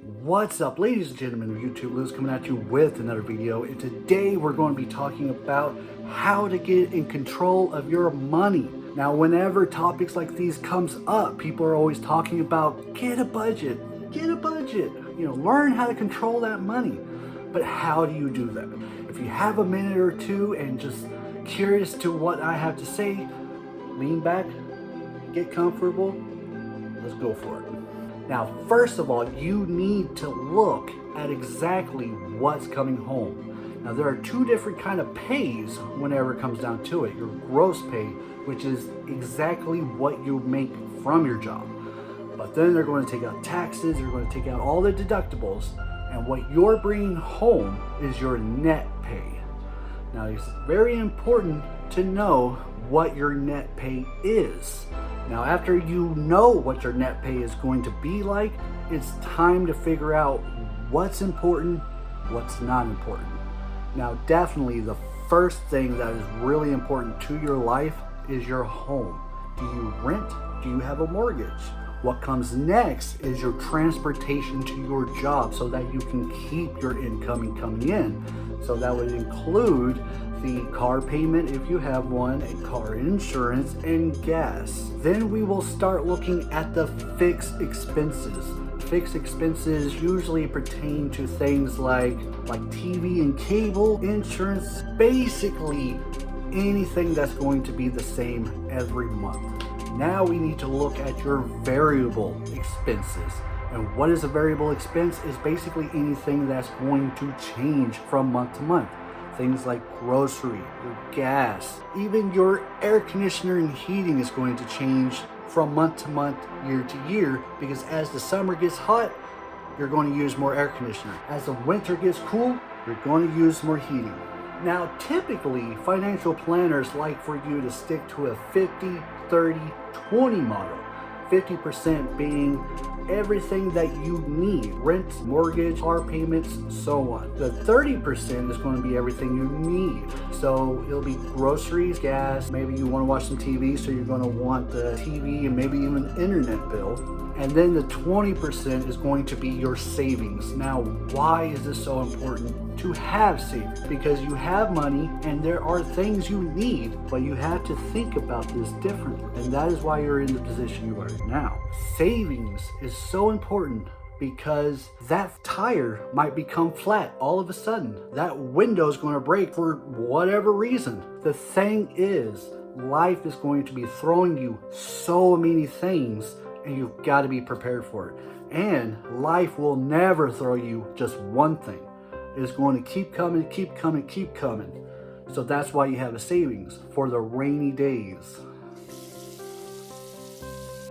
What's up, ladies and gentlemen of YouTube? Lewis coming at you with another video, and today we're going to be talking about how to get in control of your money. Now, whenever topics like these comes up, people are always talking about get a budget, learn how to control that money. But how do you do that? If you have a minute or two and just curious to what I have to say, lean back, get comfortable, let's go for it. Now, first of all, you need to look at exactly what's coming home. Now, there are two different kind of pays whenever it comes down to it. Your gross pay, which is exactly what you make from your job. But then they're going to take out taxes, they're going to take out all the deductibles, and what you're bringing home is your net pay. Now, it's very important to know what your net pay is. Now, after you know what your net pay is going to be like, it's time to figure out what's important, what's not important. Now, definitely the first thing that is really important to your life is your home. Do you rent? Do you have a mortgage? What comes next is your transportation to your job so that you can keep your income coming in. So that would include the car payment if you have one, and car insurance, and gas. Then we will start looking at the fixed expenses. Fixed expenses usually pertain to things like TV and cable, insurance, basically anything that's going to be the same every month. Now we need to look at your variable expenses. And what is a variable expense? Is basically anything that's going to change from month to month. Things like grocery, your gas, even your air conditioner and heating is going to change from month to month, year to year, because as the summer gets hot, you're going to use more air conditioner. As the winter gets cool, you're going to use more heating. Now, typically, financial planners like for you to stick to a 50, 30, 20 model. 50% being everything that you need: rent, mortgage, car payments, so on. The 30% is going to be everything you need. So it'll be groceries, gas, maybe you want to watch some TV, so you're going to want the TV and maybe even an internet bill. And then the 20% is going to be your savings. Now, why is this so important to have savings? Because you have money and there are things you need, but you have to think about this differently. And that is why you're in the position you are now. Savings is so important because that tire might become flat all of a sudden. That window is going to break for whatever reason. The thing is, life is going to be throwing you so many things, and you've got to be prepared for it. And life will never throw you just one thing. It's going to keep coming, keep coming, keep coming. So that's why you have a savings for the rainy days.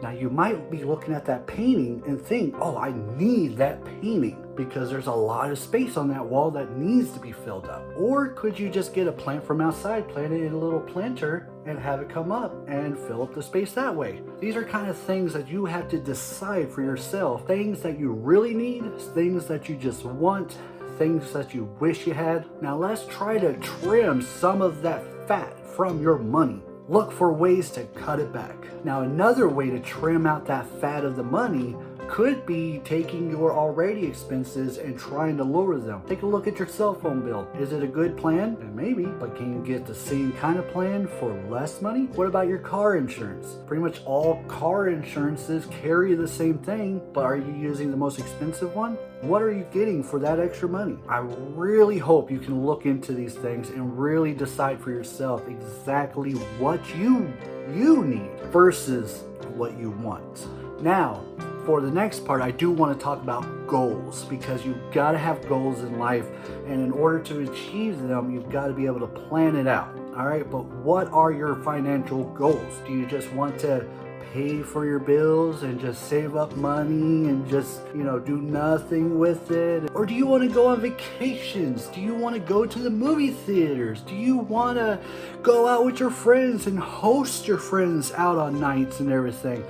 Now, you might be looking at that painting and think, oh, I need that painting because there's a lot of space on that wall that needs to be filled up. Or could you just get a plant from outside, plant it in a little planter, and have it come up and fill up the space that way? These are kind of things that you have to decide for yourself. Things that you really need, things that you just want, things that you wish you had. Now, let's try to trim some of that fat from your money. Look for ways to cut it back. Now, another way to trim out that fat of the money could be taking your already expenses and trying to lower them. Take a look at your cell phone bill. Is it a good plan? Maybe, but can you get the same kind of plan for less money? What about your car insurance? Pretty much all car insurances carry the same thing, but are you using the most expensive one? What are you getting for that extra money? I really hope you can look into these things and really decide for yourself exactly what you need versus what you want. Now, for the next part, I do want to talk about goals, because you've got to have goals in life, and in order to achieve them, you've got to be able to plan it out. All right, but what are your financial goals? Do you just want to pay for your bills and just save up money and just, do nothing with it? Or do you want to go on vacations? Do you want to go to the movie theaters? Do you want to go out with your friends and host your friends out on nights and everything?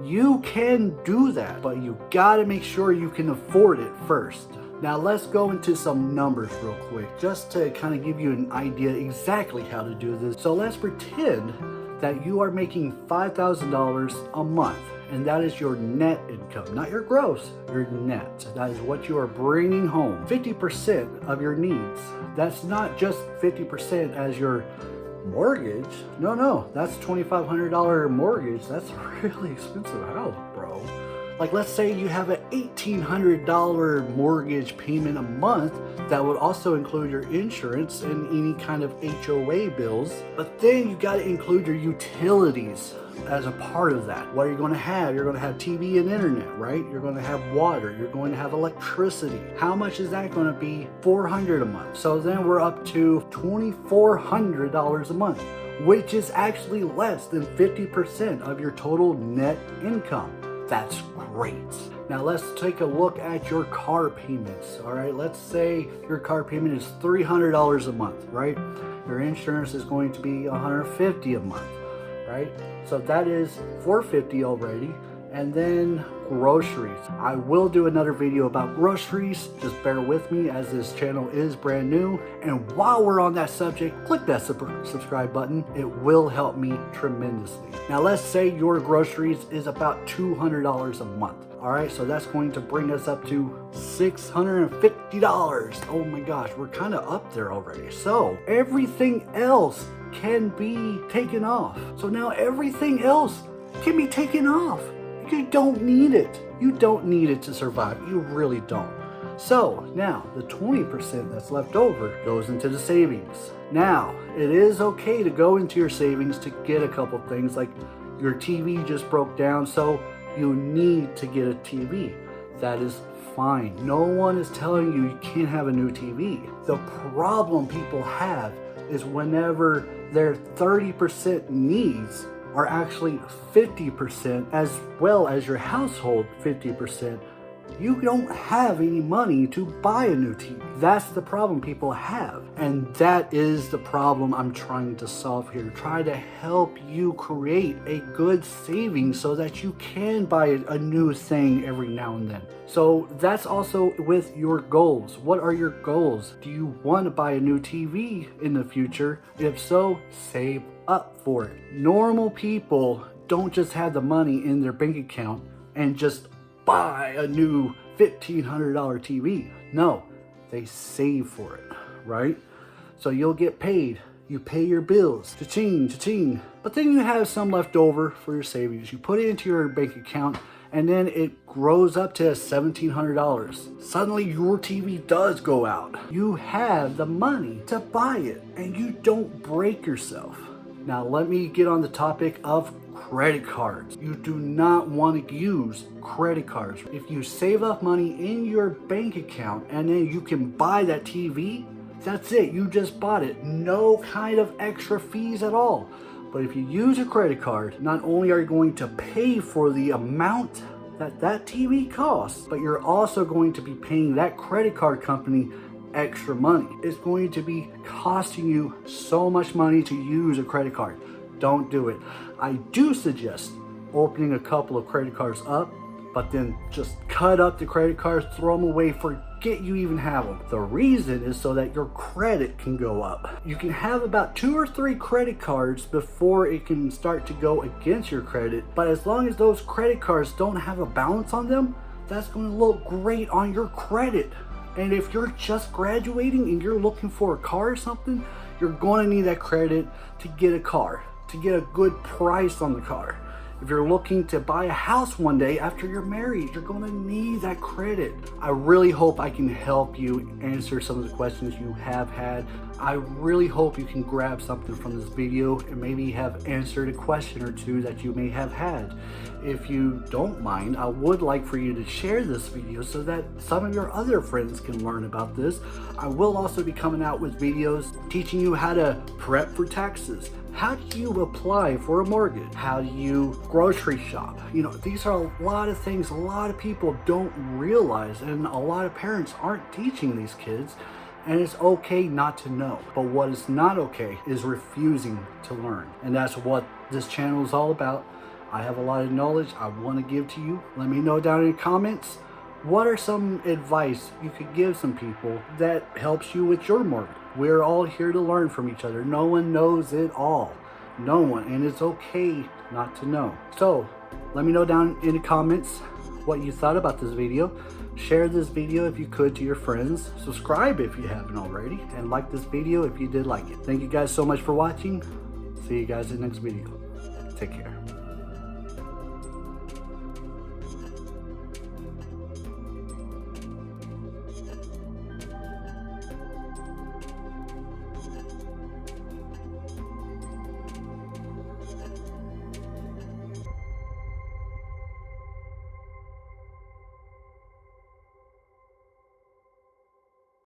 You can do that, but you gotta make sure you can afford it first. Now let's go into some numbers real quick, just to kind of give you an idea exactly how to do this. So let's pretend that you are making $5,000 a month and that is your net income, not your gross, your net. That is what you are bringing home. 50% of your needs. That's not just 50% as your mortgage. No, that's $2,500 mortgage. That's a really expensive house, bro. Like, let's say you have an $1,800 mortgage payment a month that would also include your insurance and any kind of HOA bills. But then you got to include your utilities as a part of that. What are you going to have? You're going to have TV and internet, right? You're going to have water. You're going to have electricity. How much is that going to be? $400 a month. So then we're up to $2,400 a month, which is actually less than 50% of your total net income. That's great. Now let's take a look at your car payments. All right, let's say your car payment is $300 a month, right? Your insurance is going to be $150 a month, right? So that is $450 already. And then groceries. I will do another video about groceries. Just bear with me as this channel is brand new. And while we're on that subject, click that subscribe button. It will help me tremendously. Now let's say your groceries is about $200 a month. All right, so that's going to bring us up to $650. Oh my gosh, we're kind of up there already. So everything else can be taken off. So now everything else can be taken off. You don't need it. You don't need it to survive. You really don't. So now the 20% that's left over goes into the savings. Now it is okay to go into your savings to get a couple things, like your TV just broke down, so you need to get a TV. That is fine. No one is telling you you can't have a new TV. The problem people have is whenever their 30% needs are actually 50%, as well as your household 50%, you don't have any money to buy a new TV. That's the problem people have. And that is the problem I'm trying to solve here. Try to help you create a good savings so that you can buy a new thing every now and then. So that's also with your goals. What are your goals? Do you want to buy a new TV in the future? If so, save up for it. Normal people don't just have the money in their bank account and just buy a new $1,500 TV. No, they save for it, right? So you'll get paid. You pay your bills, cha-ching, cha-ching. But then you have some left over for your savings. You put it into your bank account and then it grows up to $1,700. Suddenly your TV does go out. You have the money to buy it and you don't break yourself. Now let me get on the topic of credit cards. You do not want to use credit cards. If you save up money in your bank account and then you can buy that TV, that's it. You just bought it. No kind of extra fees at all. But if you use a credit card, not only are you going to pay for the amount that TV costs, but you're also going to be paying that credit card company extra money. It's going to be costing you so much money to use a credit card. Don't do it. I do suggest opening a couple of credit cards up, but then just cut up the credit cards, throw them away, forget you even have them. The reason is so that your credit can go up. You can have about 2 or 3 credit cards before it can start to go against your credit, but as long as those credit cards don't have a balance on them, that's going to look great on your credit. And if you're just graduating and you're looking for a car or something, you're going to need that credit to get a car, to get a good price on the car. If you're looking to buy a house one day after you're married, you're going to need that credit. I really hope I can help you answer some of the questions you have had. I really hope you can grab something from this video and maybe have answered a question or two that you may have had. If you don't mind, I would like for you to share this video so that some of your other friends can learn about this. I will also be coming out with videos teaching you how to prep for taxes. How do you apply for a mortgage? How do you grocery shop? You know, these are a lot of things a lot of people don't realize, and a lot of parents aren't teaching these kids, and it's okay not to know. But what is not okay is refusing to learn, and that's what this channel is all about. I have a lot of knowledge I want to give to you. Let me know down in the comments, what are some advice you could give some people that helps you with your mortgage? We're all here to learn from each other. No one knows it all. No one, and it's okay not to know. So Let me know down in the comments what you thought about this video. Share this video if you could to your friends. Subscribe if you haven't already, and like this video if you did like it. Thank you guys so much for watching. See you guys in the next video. Take care.